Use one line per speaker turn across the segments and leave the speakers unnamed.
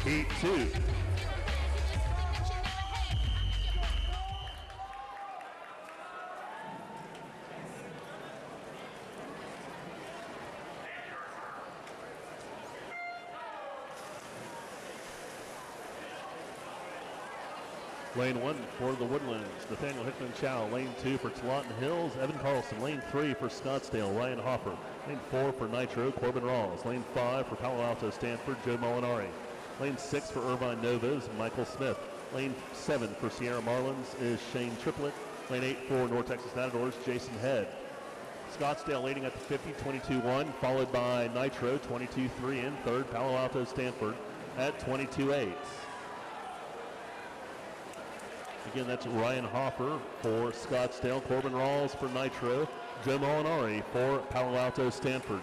Heat 2. Lane 1 for the Woodlands, Nathaniel Hickman Chow. Lane 2 for Tualatin Hills, Evan Carlson. Lane 3 for Scottsdale, Ryan Hoffer. Lane 4 for Nitro, Corbin Rawls. Lane 5 for Palo Alto Stanford, Joe Molinari. Lane 6 for Irvine Novas, Michael Smith. Lane 7 for Sierra Marlins is Shane Triplett. Lane 8 for North Texas Matadors, Jason Head. Scottsdale leading at the 50, 22-1, followed by Nitro, 22-3 in third. Palo Alto Stanford at 22-8. Again, that's Ryan Hoffer for Scottsdale, Corbin Rawls for Nitro, Joe Molinari for Palo Alto Stanford.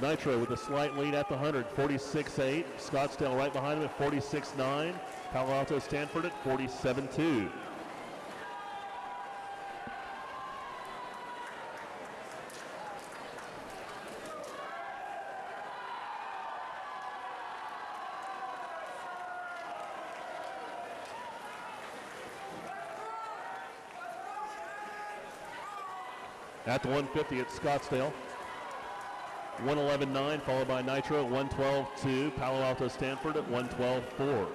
Nitro with a slight lead at the 100, 46-8. Scottsdale right behind him at 46-9. Palo Alto Stanford at 47-2. At the 150 at Scottsdale, 111.9, followed by Nitro at 112.2. Palo Alto Stanford at 112.4.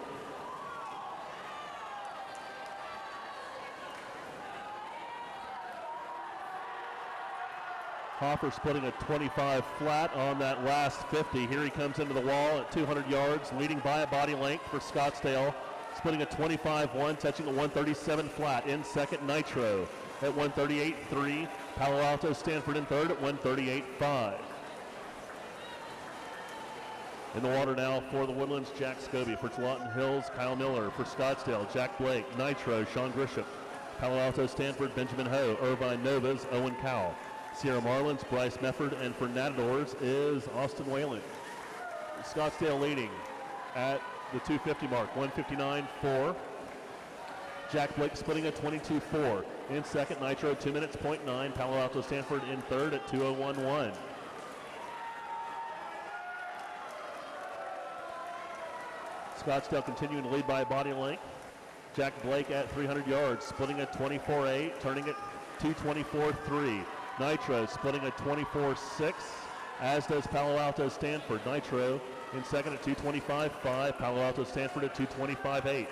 Hoffer splitting a 25 flat on that last 50. Here he comes into the wall at 200 yards, leading by a body length for Scottsdale. Splitting a 25-1, touching a 137 flat. In second, Nitro at 138.3. Palo Alto Stanford in third at 138.5. In the water now for the Woodlands, Jack Scobie. For Tualatin Hills, Kyle Miller. For Scottsdale, Jack Blake. Nitro, Sean Grisham. Palo Alto Stanford, Benjamin Ho. Irvine Novas, Owen Cowell. Sierra Marlins, Bryce Mefford. And for Matadors is Austin Whalen. Scottsdale leading at the 250 mark, 159.4. Jack Blake splitting a 22.4. In second, Nitro, 2 minutes, 0.9. Palo Alto Stanford in third at 2:01.1. Scottsdale continuing to lead by a body length. Jack Blake at 300 yards, splitting a 24.8, turning it 2:24.3. Nitro splitting a 24.6, as does Palo Alto Stanford. Nitro in second at 2:25.5. Palo Alto Stanford at 2:25.8.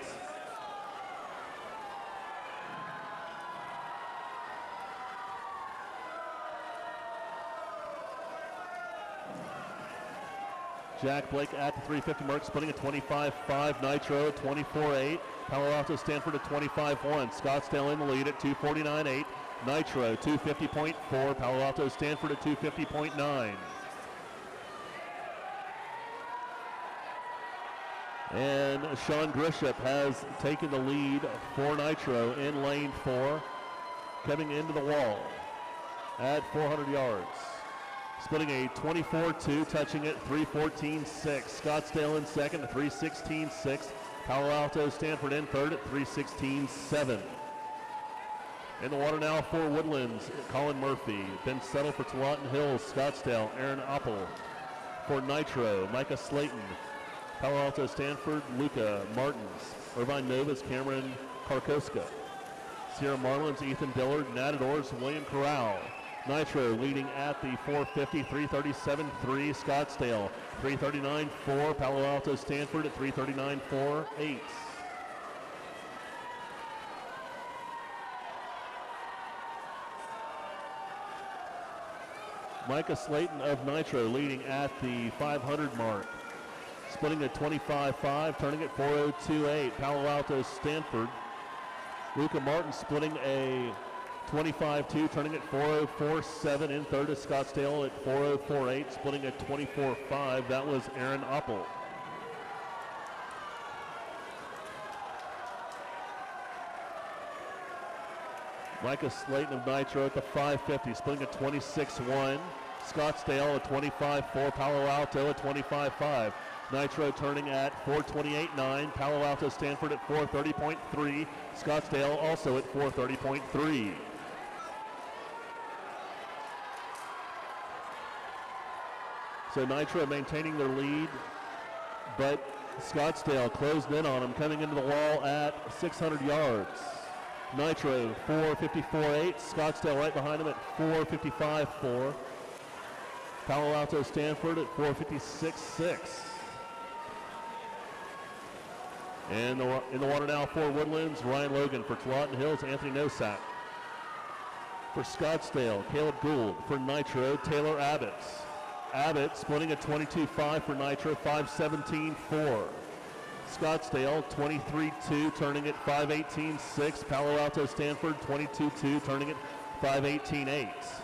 Jack Blake at the 350 mark, splitting a 25.5. Nitro at 24.8. Palo Alto Stanford at 25.1. Scottsdale in the lead at 2:49.8. Nitro 250.4. Palo Alto Stanford at 250.9. And Sean Grisham has taken the lead for Nitro in lane 4, coming into the wall at 400 yards. Splitting a 24.2, touching it 3:14.6. Scottsdale in second at 3:16.6. Palo Alto Stanford in third at 3:16.7. In the water now for Woodlands, Colin Murphy. Ben Settle for Tualatin Hills, Scottsdale, Aaron Oppel. For Nitro, Micah Slayton. Palo Alto Stanford, Luca Martins. Irvine Novas, Cameron Karkoska. Sierra Marlins, Ethan Dillard. Matadors, William Corral. Nitro leading at the 450, 337.3. Scottsdale, 339.4. Palo Alto Stanford at 339.48. Micah Slayton of Nitro leading at the 500 mark. Splitting at 25.5, turning at 4:02.8. Palo Alto Stanford. Luca Martin splitting a 25.2, turning at 4:04.7. In third is Scottsdale at 4:04.8, splitting at 24.5. That was Aaron Oppel. Micah Slayton of Nitro at the 550, splitting at 26.1. Scottsdale at 25.4. Palo Alto at 25.5. Nitro turning at 4:28.9. Palo Alto Stanford at 4:30.3. Scottsdale also at 4:30.3. So Nitro maintaining their lead, but Scottsdale closed in on them, coming into the wall at 600 yards. Nitro 4:54.8. Scottsdale right behind them at 4:55.4. Palo Alto Stanford at 4:56.6. And in the water now for Woodlands, Ryan Logan. For Tualatin Hills, Anthony Nosak. For Scottsdale, Caleb Gould. For Nitro, Taylor Abbott. Abbott splitting at 22.5 for Nitro, 5:17.4. Scottsdale 23-2, turning at 5:18.6. Palo Alto Stanford 22-2, turning at 5:18.8.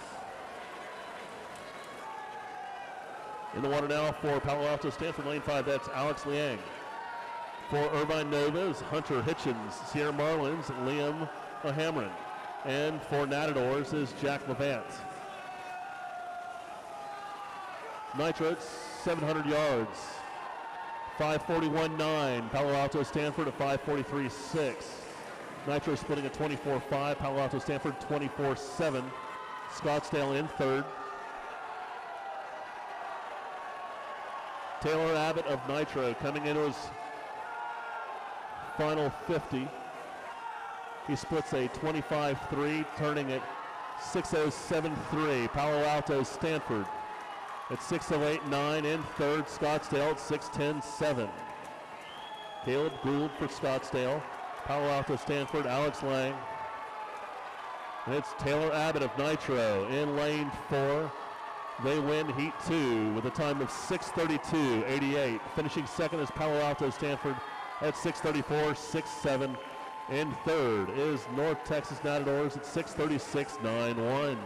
In the water now for Palo Alto Stanford, lane 5, that's Alex Liang. For Irvine Novas, Hunter Hitchens. Sierra Marlins, Liam O'Hamron. And for Natadors is Jack Levant. Nitro 700 yards. 5:41.9. Palo Alto Stanford at 5:43.6. Nitro splitting at 24.5. Palo Alto Stanford 24.7. Scottsdale in third. Taylor Abbott of Nitro coming into his final 50. He splits a 25.3, turning at 6:07.3. Palo Alto Stanford at 6:08.9 in third. Scottsdale at 6:10.7. Caleb Gould for Scottsdale. Palo Alto Stanford, Alex Lang. And it's Taylor Abbott of Nitro in lane 4. They win heat 2 with a time of 6:32.88. Finishing second is Palo Alto Stanford at 6:34.67. In third is North Texas Natadors at 6:36.91.